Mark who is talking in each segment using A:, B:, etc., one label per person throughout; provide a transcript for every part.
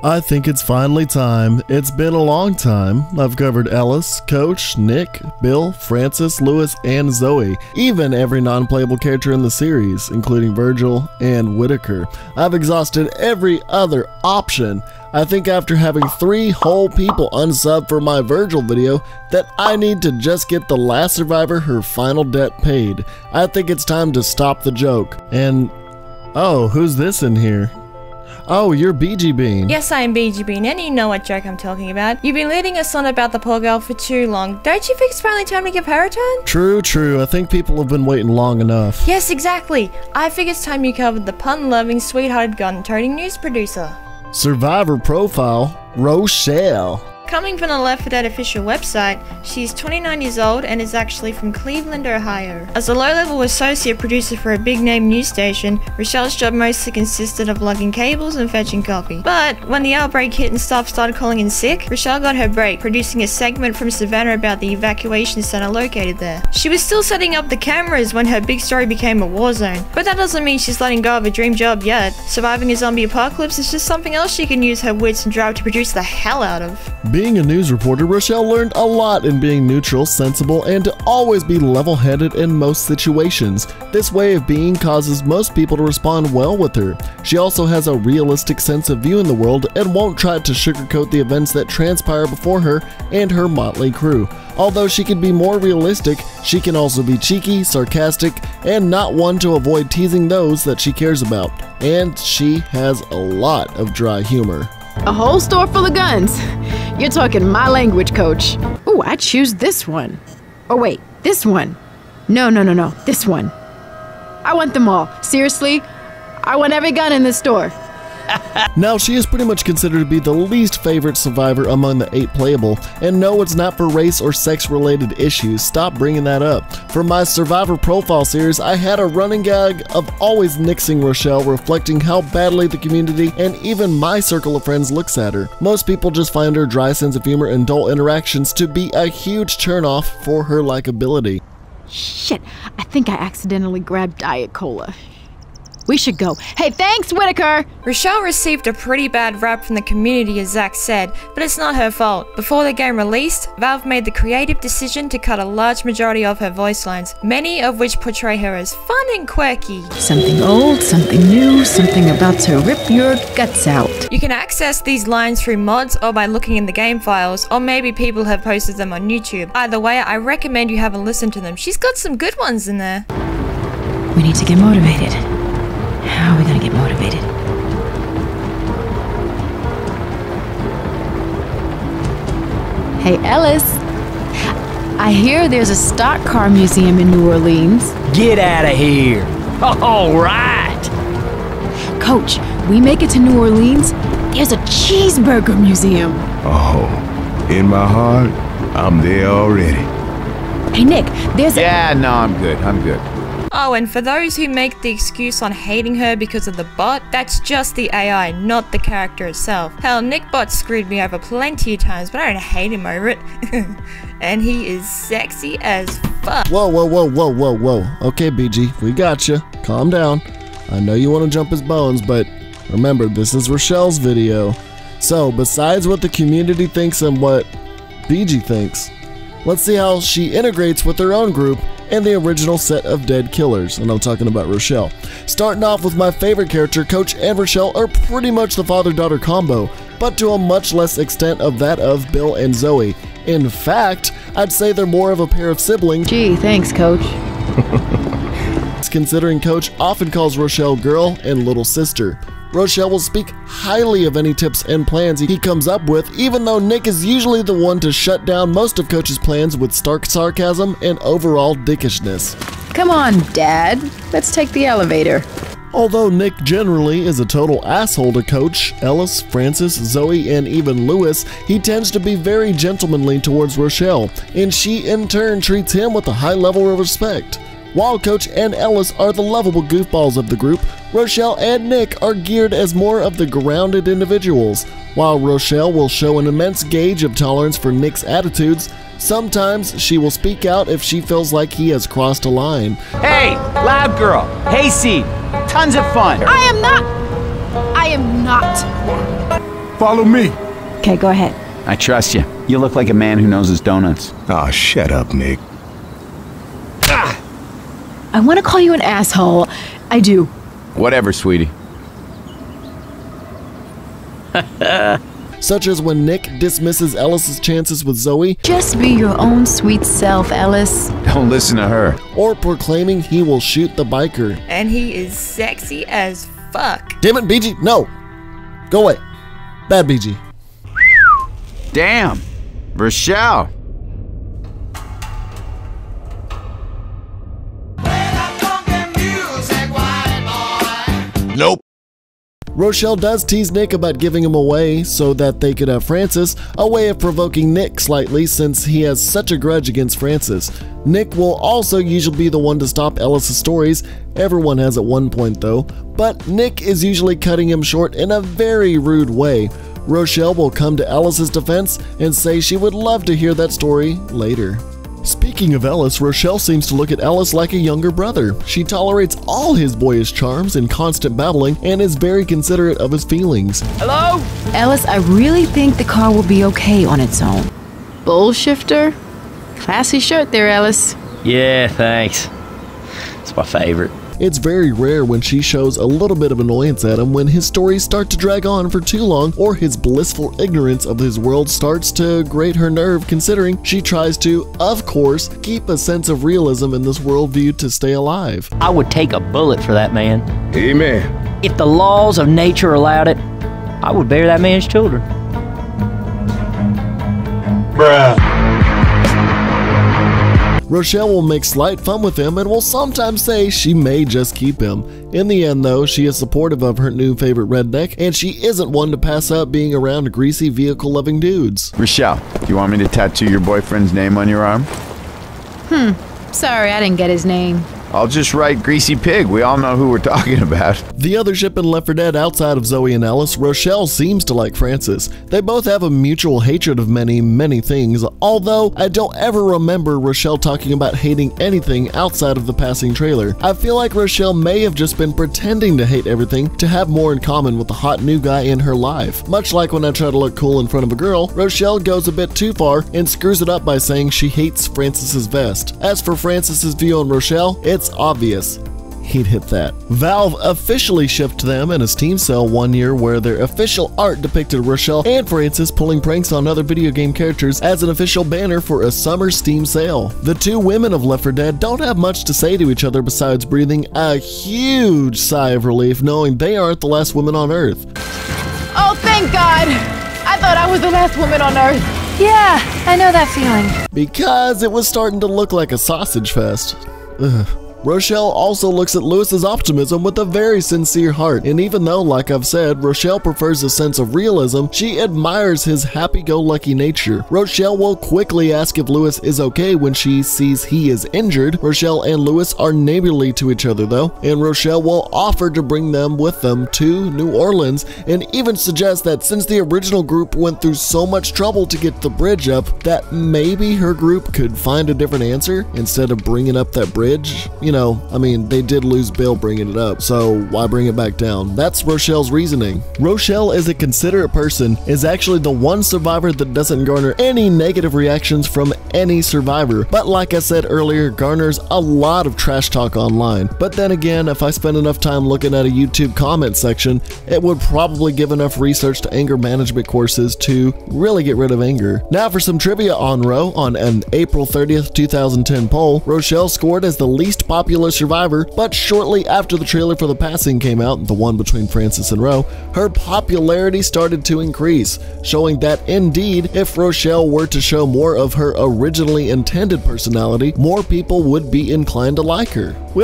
A: I think it's finally time. It's been a long time. I've covered Ellis, Coach, Nick, Bill, Francis, Lewis, and Zoe, even every non-playable character in the series, including Virgil and Whitaker. I've exhausted every other option. I think after having 3 whole people unsub for my Virgil video, that I need to just get the last survivor her final debt paid. I think it's time to stop the joke. And, oh, who's this in here? Oh, you're Beejie Bean.
B: Yes, I am Beejie Bean, and you know what joke I'm talking about. You've been leading us on about the poor girl for too long. Don't you think it's finally time to give her a turn?
A: True. I think people have been waiting long enough.
B: Yes, exactly. I think it's time you covered the pun-loving, sweethearted, gun-toting news producer.
A: Survivor profile, Rochelle.
B: Coming from the L4D2 official website, she's 29 years old and is actually from Cleveland, Ohio. As a low-level associate producer for a big-name news station, Rochelle's job mostly consisted of lugging cables and fetching coffee. But when the outbreak hit and staff started calling in sick, Rochelle got her break, producing a segment from Savannah about the evacuation center located there. She was still setting up the cameras when her big story became a war zone. But that doesn't mean she's letting go of a dream job yet. Surviving a zombie apocalypse is just something else she can use her wits and drive to produce the hell out of.
A: Being a news reporter, Rochelle learned a lot in being neutral, sensible, and to always be level-headed in most situations. This way of being causes most people to respond well with her. She also has a realistic sense of viewing the world and won't try to sugarcoat the events that transpire before her and her motley crew. Although she can be more realistic, she can also be cheeky, sarcastic, and not one to avoid teasing those that she cares about. And she has a lot of dry humor.
C: A whole store full of guns. You're talking my language, Coach. Ooh, I choose this one. Oh wait, this one. No, this one. I want them all. Seriously, I want every gun in this store.
A: Now, she is pretty much considered to be the least favorite survivor among the 8 playable, and no, it's not for race or sex-related issues. Stop bringing that up. For my Survivor Profile series, I had a running gag of always nixing Rochelle, reflecting how badly the community and even my circle of friends looks at her. Most people just find her dry sense of humor and dull interactions to be a huge turnoff for her likability.
C: Shit, I think I accidentally grabbed Diet Cola. We should go. Hey, thanks, Whitaker!
B: Rochelle received a pretty bad rap from the community, as Zack said, but it's not her fault. Before the game released, Valve made the creative decision to cut a large majority of her voice lines, many of which portray her as fun and quirky.
C: Something old, something new, something about to rip your guts out.
B: You can access these lines through mods or by looking in the game files, or maybe people have posted them on YouTube. Either way, I recommend you have a listen to them. She's got some good ones in there.
C: We need to get motivated. How are we gonna get motivated? Hey, Ellis. I hear there's a stock car museum in New Orleans.
D: Get out of here! All right!
C: Coach, we make it to New Orleans, there's a cheeseburger museum.
E: Oh, in my heart, I'm there already.
C: Hey, Nick, there's
D: Yeah, no, I'm good.
B: Oh, and for those who make the excuse on hating her because of the bot, that's just the AI, not the character itself. Hell, Nickbot screwed me over plenty of times, but I don't hate him over it. And he is sexy as fuck.
A: Whoa. Okay, Beejie, we got you. Calm down. I know you want to jump his bones, but remember, this is Rochelle's video. So, besides what the community thinks and what Beejie thinks, let's see how she integrates with her own group and the original set of dead killers, and I'm talking about Rochelle. Starting off with my favorite character, Coach and Rochelle are pretty much the father-daughter combo, but to a much less extent of that of Bill and Zoe. In fact, I'd say they're more of a pair of siblings.
C: Gee, thanks, Coach.
A: Considering Coach often calls Rochelle girl and little sister. Rochelle will speak highly of any tips and plans he comes up with, even though Nick is usually the one to shut down most of Coach's plans with stark sarcasm and overall dickishness.
C: Come on, Dad. Let's take the elevator.
A: Although Nick generally is a total asshole to Coach, Ellis, Francis, Zoe, and even Lewis, he tends to be very gentlemanly towards Rochelle, and she in turn treats him with a high level of respect. While Coach and Ellis are the lovable goofballs of the group, Rochelle and Nick are geared as more of the grounded individuals. While Rochelle will show an immense gauge of tolerance for Nick's attitudes, sometimes she will speak out if she feels like he has crossed a line.
D: Hey, loud girl, hayseed, tons of fun.
C: I am not... not.
E: Follow me.
C: Okay, go ahead.
D: I trust you. You look like a man who knows his donuts.
E: Aw, shut up, Nick.
C: I want to call you an asshole. I do.
D: Whatever, sweetie.
A: Such as when Nick dismisses Ellis's chances with Zoe,
C: Just be your own sweet self, Ellis.
D: Don't listen to her.
A: or proclaiming he will shoot the biker.
B: And he is sexy as fuck.
A: Damn it, Beejie, no! Go away. Bad Beejie.
D: Damn. Rochelle.
E: Nope.
A: Rochelle does tease Nick about giving him away so that they could have Francis, a way of provoking Nick slightly since he has such a grudge against Francis. Nick will also usually be the one to stop Ellis' stories. Everyone has at one point though, but Nick is usually cutting him short in a very rude way. Rochelle will come to Ellis' defense and say she would love to hear that story later. Speaking of Ellis, Rochelle seems to look at Ellis like a younger brother. She tolerates all his boyish charms and constant babbling and is very considerate of his feelings.
D: Hello?
C: Ellis, I really think the car will be okay on its own. Bull shifter? Classy shirt there, Ellis.
D: Yeah, thanks. It's my favorite.
A: It's very rare when she shows a little bit of annoyance at him when his stories start to drag on for too long or his blissful ignorance of his world starts to grate her nerve, considering she tries to, of course, keep a sense of realism in this worldview to stay alive.
F: I would take a bullet for that man.
E: Amen.
F: If the laws of nature allowed it, I would bear that man's children.
A: Rochelle will make slight fun with him and will sometimes say she may just keep him. In the end though, she is supportive of her new favorite redneck, and she isn't one to pass up being around greasy vehicle-loving dudes.
D: Rochelle, do you want me to tattoo your boyfriend's name on your arm?
C: Sorry, I didn't get his name.
D: I'll just write Greasy Pig. We all know who we're talking about.
A: The other ship in Left 4 Dead outside of Zoe and Ellis, Rochelle seems to like Francis. They both have a mutual hatred of many, many things, although I don't ever remember Rochelle talking about hating anything outside of the passing trailer. I feel like Rochelle may have just been pretending to hate everything to have more in common with the hot new guy in her life. Much like when I try to look cool in front of a girl, Rochelle goes a bit too far and screws it up by saying she hates Francis's vest. As for Francis's view on Rochelle, it's obvious. He'd hit that. Valve officially shipped them in a Steam sale one year where their official art depicted Rochelle and Francis pulling pranks on other video game characters as an official banner for a summer Steam sale. The two women of Left 4 Dead don't have much to say to each other besides breathing a huge sigh of relief knowing they aren't the last women on Earth.
C: Oh, thank God! I thought I was the last woman on Earth.
B: Yeah, I know that feeling.
A: Because it was starting to look like a sausage fest. Ugh. Rochelle also looks at Lewis's optimism with a very sincere heart, and even though, like I've said, Rochelle prefers a sense of realism, she admires his happy-go-lucky nature. Rochelle will quickly ask if Lewis is okay when she sees he is injured. Rochelle and Lewis are neighborly to each other though, and Rochelle will offer to bring them with them to New Orleans, and even suggest that since the original group went through so much trouble to get the bridge up, that maybe her group could find a different answer instead of bringing up that bridge. You know, I mean, they did lose Bill bringing it up, so why bring it back down? That's Rochelle's reasoning. Rochelle is a considerate person, is actually the one survivor that doesn't garner any negative reactions from any survivor, but like I said earlier, garners a lot of trash talk online. But then again, if I spend enough time looking at a YouTube comment section, it would probably give enough research to anger management courses to really get rid of anger. Now for some trivia on Ro. On an April 30th, 2010 poll, Rochelle scored as the least popular survivor, but shortly after the trailer for The Passing came out, the one between Francis and Ro, her popularity started to increase, showing that indeed, if Rochelle were to show more of her originally intended personality, more people would be inclined to like her. We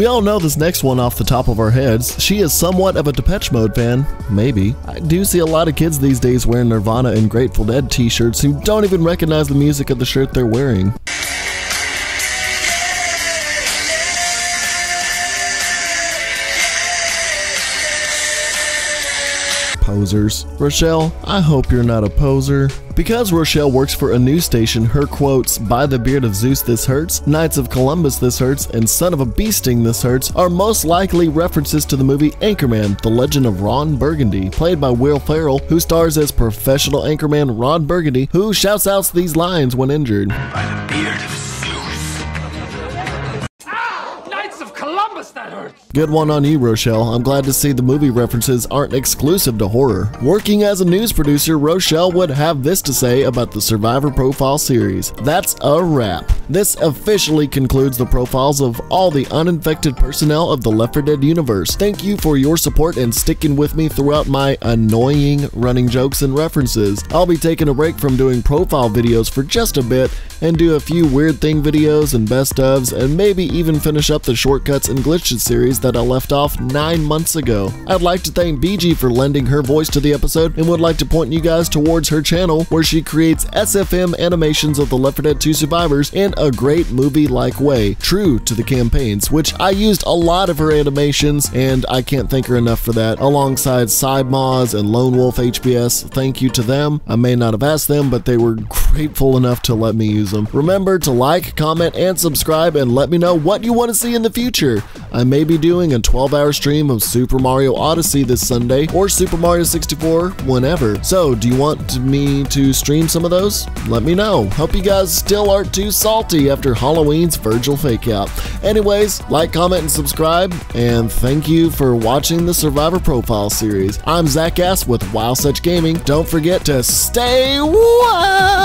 A: all know this next one off the top of our heads. She is somewhat of a Depeche Mode fan, maybe. I do see a lot of kids these days wearing Nirvana and Grateful Dead t-shirts who don't even recognize the music of the shirt they're wearing. Posers. Rochelle, I hope you're not a poser. Because Rochelle works for a news station, her quotes, "By the beard of Zeus this hurts," "Knights of Columbus this hurts," and "Son of a bee sting this hurts" are most likely references to the movie Anchorman: The Legend of Ron Burgundy, played by Will Ferrell, who stars as professional anchorman Ron Burgundy, who shouts out these lines when injured.
G: By the beard of Zeus. Knights of Columbus, that hurts!
A: Good one on you, Rochelle. I'm glad to see the movie references aren't exclusive to horror. Working as a news producer, Rochelle would have this to say about the Survivor Profile series. That's a wrap. This officially concludes the profiles of all the uninfected personnel of the Left 4 Dead universe. Thank you for your support and sticking with me throughout my annoying running jokes and references. I'll be taking a break from doing profile videos for just a bit and do a few weird thing videos and best ofs, and maybe even finish up the shortcuts and glitches series that I left off 9 months ago. I'd like to thank Beejie for lending her voice to the episode and would like to point you guys towards her channel where she creates SFM animations of the Left 4 Dead 2 survivors in a great movie-like way, true to the campaigns, which I used a lot of her animations and I can't thank her enough for that, alongside Sidemaz and Lone Wolf HBS. Thank you to them. I may not have asked them, but they were grateful enough to let me use them. Remember to like, comment, and subscribe and let me know what you want to see in the future. I may be doing a 12-hour stream of Super Mario Odyssey this Sunday, or Super Mario 64, whenever. So, do you want me to stream some of those? Let me know. Hope you guys still aren't too salty after Halloween's Virgil fake-out. Anyways, like, comment, and subscribe, and thank you for watching the Survivor Profile series. I'm Zack with Wow Such Gaming. Don't forget to stay wild!